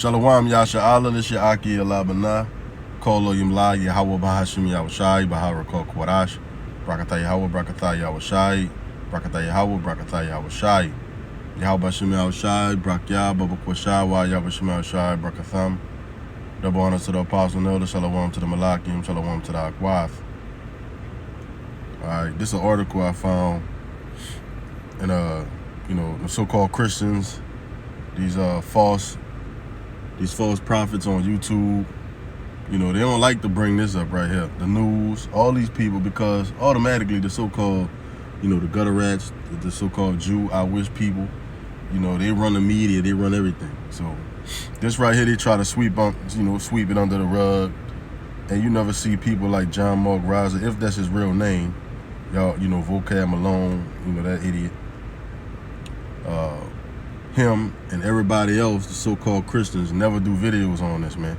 Shalom Yasha Allah, this your Aki Alabana, Kolo Yimla, Yahweh Bahashim Yahushai, Bahara Kol Kwarash, Brakata Yahweh, Brakata Yahushai, Brakata Yahweh, Brakata Yahushai, Yahweh Bashim Yahushai, Brakya, Baba Kwashai, Wa Yahweh Shim Yahushai, Brakatham, double honor to the Apostle and Elder, Shalom to the Malakim, Shalom to the Akwath. Alright, this is an article I found in the so-called Christians, these false prophets on YouTube. They don't like to bring this up right here. The news, all these people, because automatically the so-called, the gutter rats, the so-called Jew, I wish people, they run the media, they run everything. So this right here, they try to sweep it under the rug. And you never see people like John Mark Reiser, if that's his real name. Y'all, Vocab Malone, that idiot. Him and everybody else, the so-called Christians, never do videos on this, man.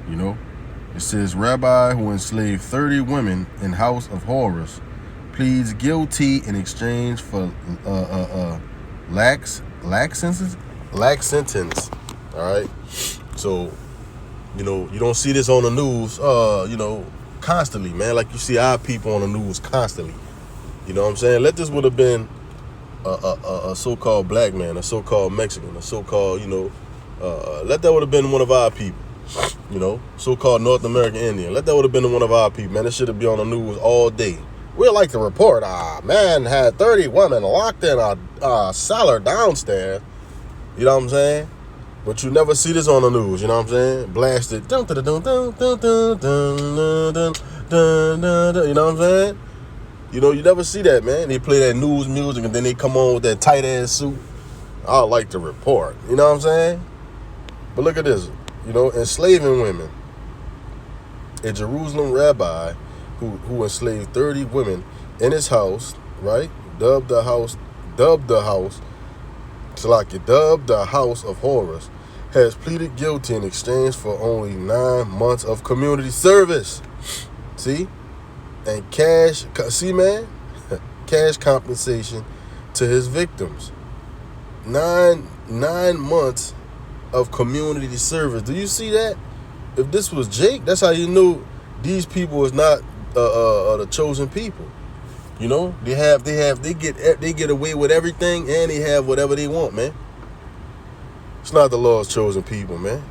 It says, Rabbi who enslaved 30 women in House of Horrors pleads guilty in exchange for lax sentence. All right. So, you don't see this on the news, constantly, man. Like you see our people on the news constantly. You know what I'm saying? Let this would have been a so-called black man, a so-called Mexican, a so-called, let that would have been one of our people, so-called North American Indian. Let that would have been one of our people, man. It should have been on the news all day. We like to report, man had 30 women locked in a cellar downstairs. You know what I'm saying? But you never see this on the news, you know what I'm saying? Blasted. You know what I'm saying? You never see that, man. They play that news music and then they come on with that tight ass suit. I like to report. You know what I'm saying? But look at this. Enslaving women. A Jerusalem rabbi who enslaved 30 women in his house, right? Dubbed the house of horrors, has pleaded guilty in exchange for only 9 months of community service. See? And cash compensation to his victims. 9 months of community service. Do you see that? If this was Jake, that's how you knew these people is not the chosen people. They get away with everything and they have whatever they want, man. It's not the Lord's chosen people, man.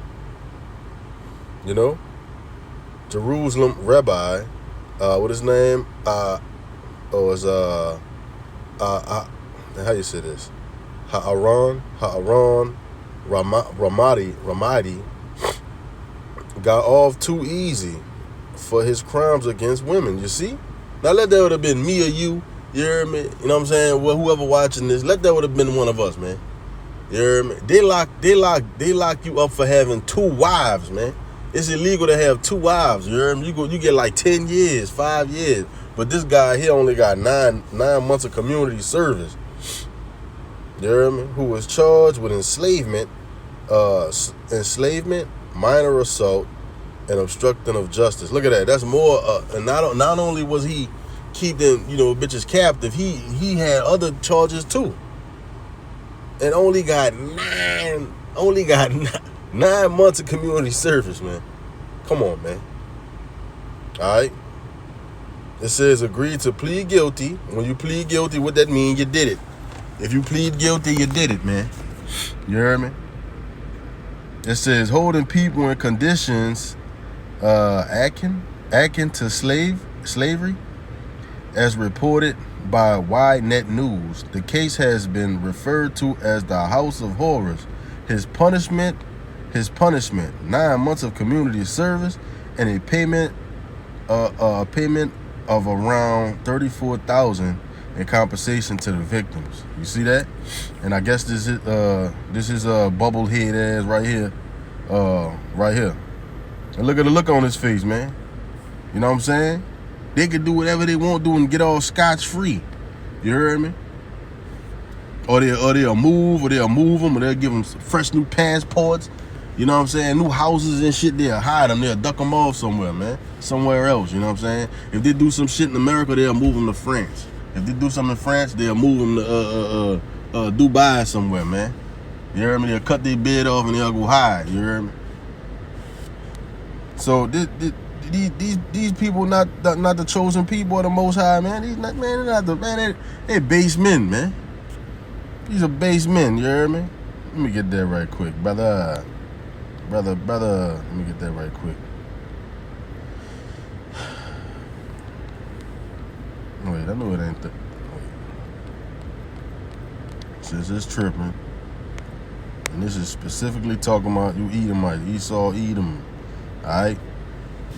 Jerusalem rabbi, what his name? How you say this? Ha'aron Ramadi got off too easy for his crimes against women. You see? Now let that would have been me or you. You hear me? You know what I'm saying? Well, whoever watching this, let that would have been one of us, man. You hear me? They lock you up for having 2 wives, man. It's illegal to have 2 wives. You hear me? You get like 10 years, 5 years. But this guy here only got 9 months of community service. You hear me? Who was charged with enslavement, minor assault, and obstructing of justice. Look at that. That's more. And not only was he keeping bitches captive, he had other charges too. And only got 9 months of community service, man. Come on, man. All right. It says agree to plead guilty. When you plead guilty, what that mean? You did it. If you plead guilty, you did it, man. You hear me? It says holding people in conditions akin to slavery, as reported by Ynet News. The case has been referred to as the House of Horrors. His punishment, 9 months of community service, and a payment of around $34,000 in compensation to the victims. You see that? And I guess this is bubble head ass right here. And look at the look on his face, man. You know what I'm saying? They could do whatever they want to do and get all scotch-free. You heard me? Or they'll move them, or they'll give them fresh new passports. You know what I'm saying? New houses and shit, they'll hide them. They'll duck them off somewhere, man. Somewhere else, you know what I'm saying? If they do some shit in America, they'll move them to France. If they do something in France, they'll move them to Dubai somewhere, man. You hear me? They'll cut their bed off and they'll go hide. You hear me? So these people not the chosen people of the Most High, man. They're not the man. They base men, man. These are base men. You hear me? Let me get that right quick, brother. Let me get that right quick. Wait, I know it ain't that. Since it's tripping, and this is specifically talking about you Edomite, Esau, Edom. Alright?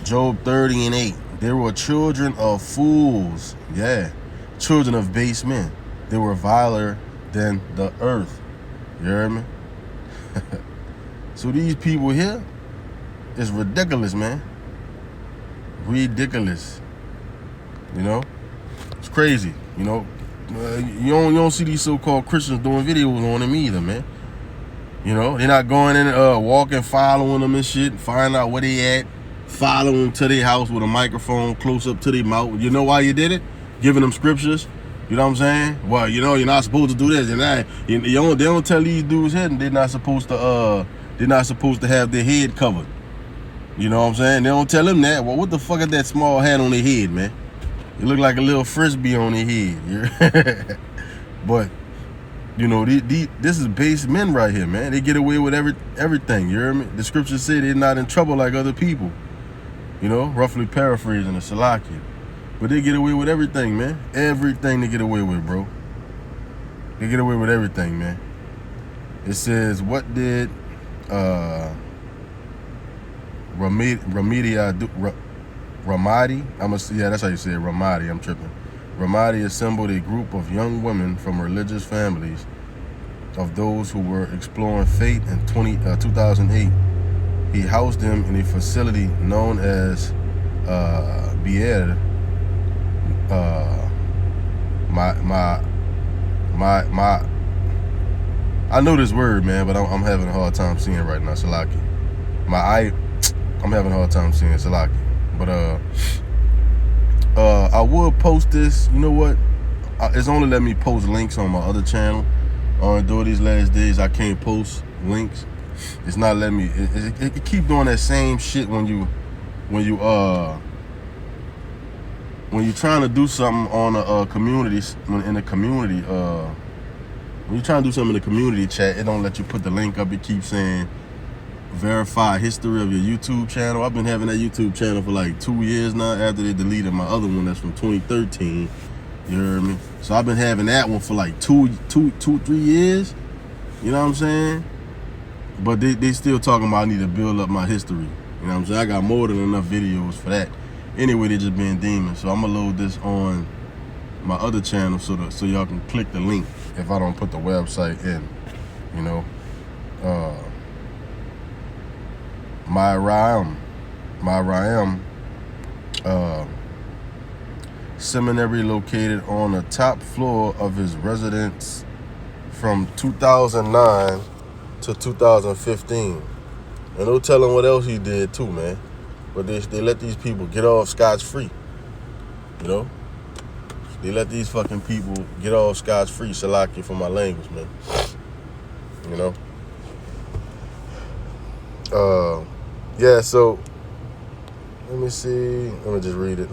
Job 30:8. There were children of fools. Yeah. Children of base men. They were viler than the earth. You hear me? So these people here is ridiculous, man. Ridiculous. You know? It's crazy. You know? You don't see these so-called Christians doing videos on them either, man. You know? They're not going in walking, following them and shit, find out where they at, following them to their house with a microphone close up to their mouth. You know why you did it? Giving them scriptures. You know what I'm saying? Well, you know, you're not supposed to do this and that. They don't tell these dudes here they're not supposed to have their head covered. You know what I'm saying? They don't tell them that. Well, what the fuck is that small hat on their head, man? It look like a little frisbee on their head. But, you know, this is base men right here, man. They get away with everything, you hear me? The scriptures say they're not in trouble like other people. You know, roughly paraphrasing the Salakia. But they get away with everything, man. Everything they get away with, bro. They get away with everything, man. It says, what did Ramadi, that's how you say it, Ramadi, I'm tripping. Ramadi assembled a group of young women from religious families of those who were exploring faith in 2008. He housed them in a facility known as Bier. I know this word, man, but I'm having a hard time seeing it right now. Salaki. I'm having a hard time seeing Salaki. But I would post this. You know what? It's only let me post links on my other channel. During these last days, I can't post links. It's not letting me. It keep doing that same shit when you trying to do something on a community, in the community, when you're trying to do something in the community chat, it don't let you put the link up. It keeps saying verify history of your YouTube channel. I've been having that YouTube channel for like 2 years now after they deleted my other one that's from 2013. You hear me? So I've been having that one for like 3 years. You know what I'm saying? But they still talking about I need to build up my history. You know what I'm saying? I got more than enough videos for that. Anyway, they just being demons. So I'm gonna load this on my other channel so y'all can click the link if I don't put the website in. You know, my Ra'am seminary located on the top floor of his residence from 2009 to 2015. And no telling what else he did too, man. But they let these people get off scotch-free. You know? They let these fucking people get off scotch-free. Salaki for my language, man. You know? Yeah, so let me see. Let me just read it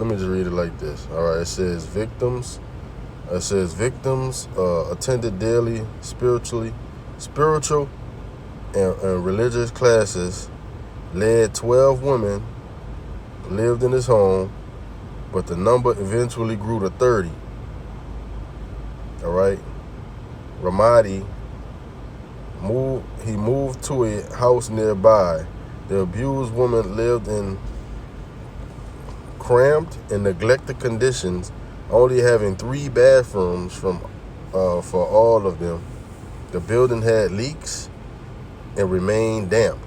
like this. All right, it says victims attended daily spiritual and religious classes, led 12 women, lived in his home, but the number eventually grew to 30. All right. Ramadi moved to a house nearby. The abused woman lived in cramped and neglected conditions, only having 3 bathrooms for all of them. The building had leaks and remained damp.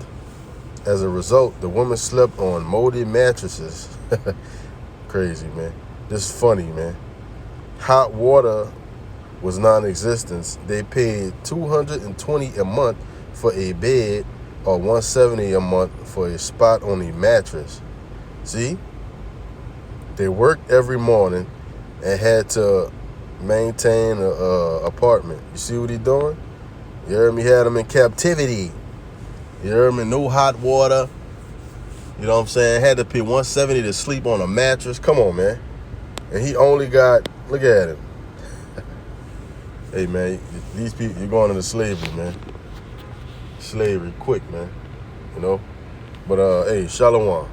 As a result, the woman slept on moldy mattresses. Crazy, man. This is funny, man. Hot water was non-existent. They paid $220 a month for a bed or $170 a month for a spot on a mattress. See? They worked every morning and had to maintain an apartment. You see what he doing? You heard me? Had him in captivity. You heard me? No hot water. You know what I'm saying? Had to pay $170 to sleep on a mattress. Come on, man. And he only got, look at him. Hey, man, these people, you're going into slavery, man. Slavery, quick, man. You know? But, hey, Shalom.